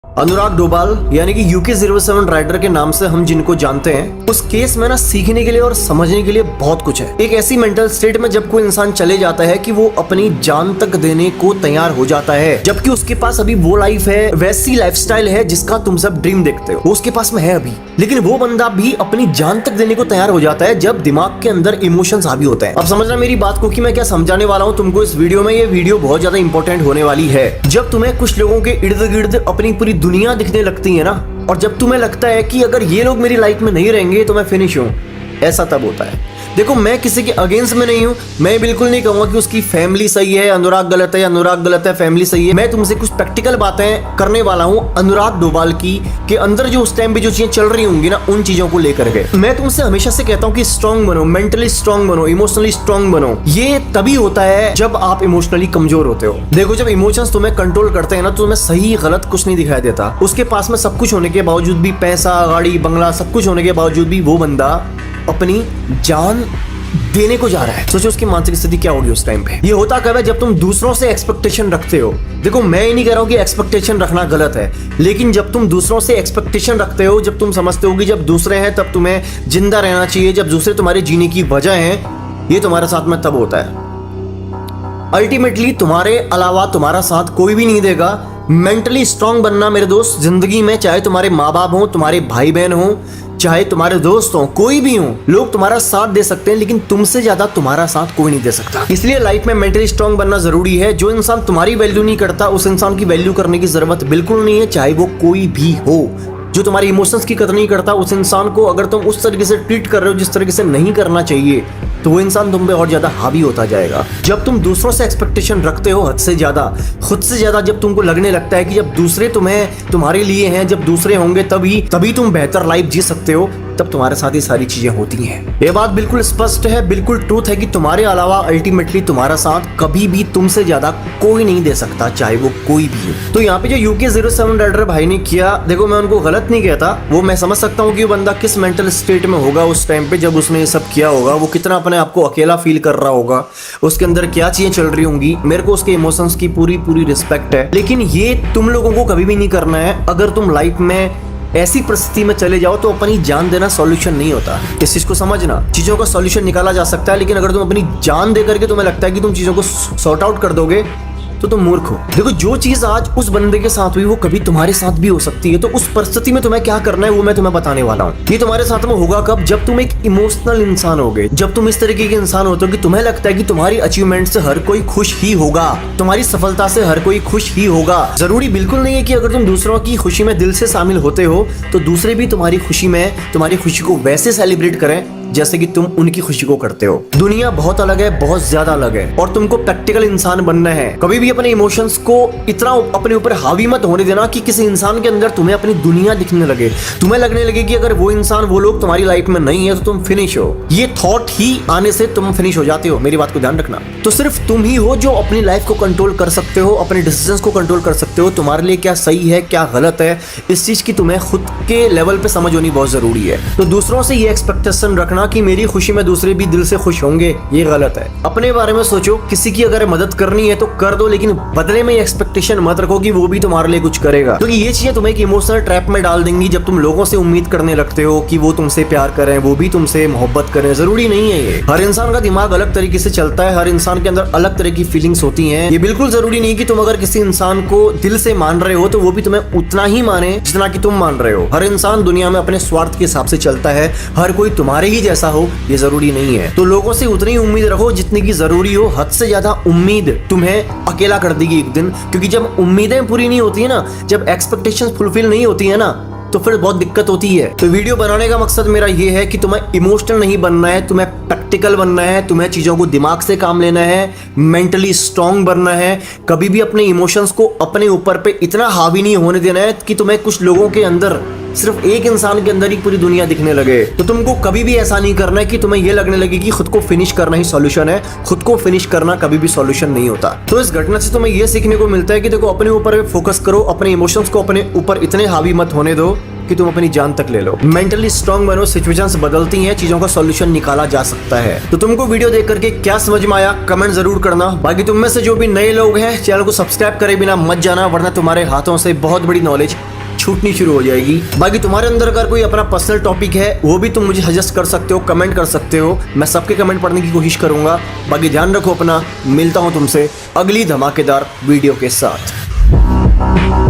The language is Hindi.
अनुराग डोभाल यानी कि UK-07 राइडर के नाम से हम जिनको जानते हैं, उस केस में ना सीखने के लिए और समझने के लिए बहुत कुछ है। एक ऐसी मेंटल स्टेट में जब कोई इंसान चले जाता है कि वो अपनी जान तक देने को तैयार हो जाता है, जबकि उसके पास अभी वो लाइफ है, वैसी लाइफस्टाइल है जिसका तुम सब ड्रीम देखते हो, वो उसके पास में है अभी, लेकिन वो बंदा भी अपनी जान तक देने को तैयार हो जाता है जब दिमाग के अंदर इमोशंस हावी होते हैं। अब समझना मेरी बात को कि मैं क्या समझाने वाला हूँ तुमको इस वीडियो में। ये वीडियो बहुत ज्यादा इंपॉर्टेंट होने वाली है। जब तुम्हें कुछ लोगों के इर्द गिर्द अपनी पूरी दुनिया दिखने लगती है ना, और जब तुम्हें लगता है कि अगर ये लोग मेरी लाइफ में नहीं रहेंगे तो मैं फिनिश हूं, ऐसा तब होता है। देखो, मैं किसी के अगेंस्ट में नहीं हूं, मैं बिल्कुल नहीं कहूंगा कि उसकी फैमिली सही है, अनुराग गलत है, अनुराग गलत है, फैमिली सही है। मैं तुमसे कुछ प्रैक्टिकल बातें करने वाला हूं अनुराग डोभाल की के अंदर जो उस टाइम पे जो चीजें चल रही होंगी ना, उन चीजों को लेकर के मैं तुमसे हमेशा से कहता हूं कि स्ट्रांग बनो, मेंटली स्ट्रांग बनो, इमोशनली स्ट्रांग बनो। ये तभी होता है जब आप इमोशनली कमजोर होते हो। देखो, जब इमोशंस तुम्हें कंट्रोल करते हैं ना, तो तुम्हें सही गलत कुछ नहीं दिखाई देता। उसके पास में सब कुछ होने के बावजूद भी, पैसा, गाड़ी, बंगला, सब कुछ होने के बावजूद भी वो बंदा अपनी जान देने को जा रहा है। सोचो उसकी मानसिक स्थिति क्या होगी उस टाइम पे। ये होता कब है? जब तुम दूसरों से एक्सपेक्टेशन रखते हो। देखो, मैं ये नहीं कह रहा हूं कि एक्सपेक्टेशन रखना गलत है, लेकिन जब तुम दूसरों से एक्सपेक्टेशन रखते हो, जब तुम समझते हो कि जब दूसरे हैं तब तुम्हें जिंदा रहना चाहिए, जब दूसरे तुम्हारे जीने की वजह हैं, ये तुम्हारे साथ में तब होता है। अल्टीमेटली तुम्हारे अलावा तुम्हारा साथ कोई भी नहीं देगा। मेंटली स्ट्रांग बनना मेरे दोस्त जिंदगी में, चाहे तुम्हारे माँ बाप हो, तुम्हारे भाई बहन हो, चाहे तुम्हारे दोस्त हो, कोई भी हो, लोग तुम्हारा साथ दे सकते हैं, लेकिन तुमसे ज्यादा तुम्हारा साथ कोई नहीं दे सकता। इसलिए लाइफ में मेंटली स्ट्रांग बनना जरूरी है। जो इंसान तुम्हारी वैल्यू नहीं करता, उस इंसान की वैल्यू करने की जरूरत बिल्कुल नहीं है, चाहे वो कोई भी हो। जो तुम्हारी इमोशंस की कदर नहीं करता, उस इंसान को अगर तुम उस तरीके से ट्रीट कर रहे हो जिस तरीके से नहीं करना चाहिए, तो वो इंसान तुम पे और ज्यादा हावी होता जाएगा। जब तुम दूसरों से एक्सपेक्टेशन रखते हो हद से ज्यादा, खुद से ज्यादा, जब तुमको लगने लगता है कि जब दूसरे तुम्हारे लिए हैं, जब दूसरे होंगे तभी तुम बेहतर लाइफ जी सकते हो, तब तुम्हारे साथ ये सारी चीजें होती हैं। ये बात बिल्कुल स्पष्ट है, बिल्कुल ट्रूथ है कि तुम्हारे अलावा अल्टीमेटली तुम्हारा साथ कभी भी तुमसे ज्यादा कोई नहीं दे सकता, चाहे वो कोई भी हो। तो यहाँ पे जो UK-07 राइडर भाई ने किया, देखो मैं उनको गलत नहीं कहता, वो मैं समझ सकता हूँ कि वो बंदा किस मेंटल स्टेट में होगा उस टाइम पे जब उसने ये सब किया होगा। वो कितना अपने आप को अकेला फील कर रहा होगा, उसके अंदर क्या चीजें चल रही होंगी। मेरे को उसके इमोशंस की पूरी रिस्पेक्ट है, लेकिन ये तुम लोगों को कभी भी नहीं करना है। अगर तुम लाइफ में ऐसी परिस्थिति में चले जाओ तो अपनी जान देना सॉल्यूशन नहीं होता। इस चीज को समझना, चीजों का सॉल्यूशन निकाला जा सकता है, लेकिन अगर तुम अपनी जान दे करके तुम्हें लगता है कि तुम चीजों को सॉर्ट आउट कर दोगे, तो तुम मूर्ख हो। देखो, जो चीज आज उस बंदे के साथ हुई वो कभी तुम्हारे साथ भी हो सकती है। तो उस परिस्थिति में तुम्हें क्या करना है वो मैं तुम्हें बताने वाला हूँ। ये तुम्हारे साथ में होगा कब? जब तुम एक इमोशनल इंसान होगे, जब तुम इस तरीके के इंसान होते हो कि तुम्हें लगता है कि तुम्हारी अचीवमेंट से हर कोई खुश ही होगा, तुम्हारी सफलता से हर कोई खुश ही होगा। जरूरी बिल्कुल नहीं है कि अगर तुम दूसरों की खुशी में दिल से शामिल होते हो तो दूसरे भी तुम्हारी खुशी में तुम्हारी खुशी को वैसे सेलिब्रेट करें जैसे कि तुम उनकी खुशी को करते हो। दुनिया बहुत अलग है, बहुत ज्यादा अलग है, और तुमको प्रैक्टिकल इंसान बनना है। कभी भी अपने इमोशंस को इतना अपने ऊपर हावी मत होने देना कि किसी इंसान के अंदर तुम्हें अपनी दुनिया दिखने लगे, तुम्हें लगने लगे कि अगर वो इंसान, वो लोग तुम्हारी लाइफ में नहीं है तो तुम फिनिश हो। ये थॉट ही आने से तुम फिनिश हो जाते हो, मेरी बात को ध्यान रखना। तो सिर्फ तुम ही हो जो अपनी लाइफ को कंट्रोल कर सकते हो, अपने डिसीजंस को कंट्रोल कर सकते हो। तुम्हारे लिए क्या सही है, क्या गलत है, इस चीज की तुम्हें खुद के लेवल पे समझ होनी बहुत जरूरी है। तो दूसरों से ये एक्सपेक्टेशन रखना कि मेरी खुशी में दूसरे भी दिल से खुश होंगे, ये गलत है। अपने बारे में सोचो, किसी की अगर मदद करनी है तो कर दो, लेकिन बदले में एक्सपेक्टेशन मत रखो कि वो भी तुम्हारे लिए कुछ करेगा, क्योंकि ये चीजें तुम्हें एक इमोशनल ट्रैप में डाल देंगी। जब तुम लोगों से उम्मीद करने लगते हो कि वो तुमसे प्यार करें, वो भी तुमसे मोहब्बत करें, जरूरी नहीं है। ये हर इंसान का दिमाग अलग तरीके से चलता है, हर इंसान के अंदर अलग तरह की फीलिंग्स होती हैं। ये बिल्कुल जरूरी नहीं कि तुम अगर किसी इंसान को दिल से मान रहे हो तो वो भी तुम्हें उतना ही माने जितना कि तुम मान रहे हो। हर इंसान दुनिया में अपने स्वार्थ के हिसाब से चलता है, हर कोई तुम्हारे ही जैसा हो ये जरूरी नहीं है। तो लोगों से उतनी उम्मीद रखो जितनी की जरूरी हो। हद से ज्यादा उम्मीद तुम्हें अकेला कर देगी एक दिन, क्योंकि जब उम्मीदें पूरी नहीं होती है ना, जब एक्सपेक्टेशंस फुलफिल नहीं होती है ना, तो फिर बहुत दिक्कत होती है। तो वीडियो बनाने का मकसद मेरा ये है कि तुम्हें इमोशनल नहीं बनना है, तुम्हें प्रैक्टिकल बनना है, तुम्हें चीजों को दिमाग से काम लेना है, मेंटली स्ट्रांग बनना है। कभी भी अपने इमोशंस को अपने ऊपर पे इतना हावी नहीं होने देना है कि तुम्हें कुछ लोगों के अंदर, सिर्फ एक इंसान के अंदर ही पूरी दुनिया दिखने लगे। तो तुमको कभी भी ऐसा नहीं करना है कि तुम्हें ये लगने लगे कि खुद को फिनिश करना ही सॉल्यूशन है। खुद को फिनिश करना कभी भी सॉल्यूशन नहीं होता। तो इस घटना से तुम्हें ये सीखने को मिलता है कि देखो, अपने ऊपर फोकस करो, अपने इमोशंस को अपने ऊपर इतने हावी मत होने दो कि तुम अपनी जान तक ले लो। मेंटली स्ट्रांग बनो, सिचुएशंस बदलती हैं, चीजों का सॉल्यूशन निकाला जा सकता है। तो तुमको वीडियो देख करके क्या समझ में आया कमेंट जरूर करना। बाकी तुम में से जो भी नए लोग हैं चैनल को सब्सक्राइब करे बिना मत जाना, वरना तुम्हारे हाथों से बहुत बड़ी नॉलेज छूटनी शुरू हो जाएगी। बाकी तुम्हारे अंदर अगर कोई अपना पर्सनल टॉपिक है वो भी तुम मुझे सजेस्ट कर सकते हो, कमेंट कर सकते हो, मैं सबके कमेंट पढ़ने की कोशिश करूंगा। बाकी ध्यान रखो अपना, मिलता हूं तुमसे अगली धमाकेदार वीडियो के साथ।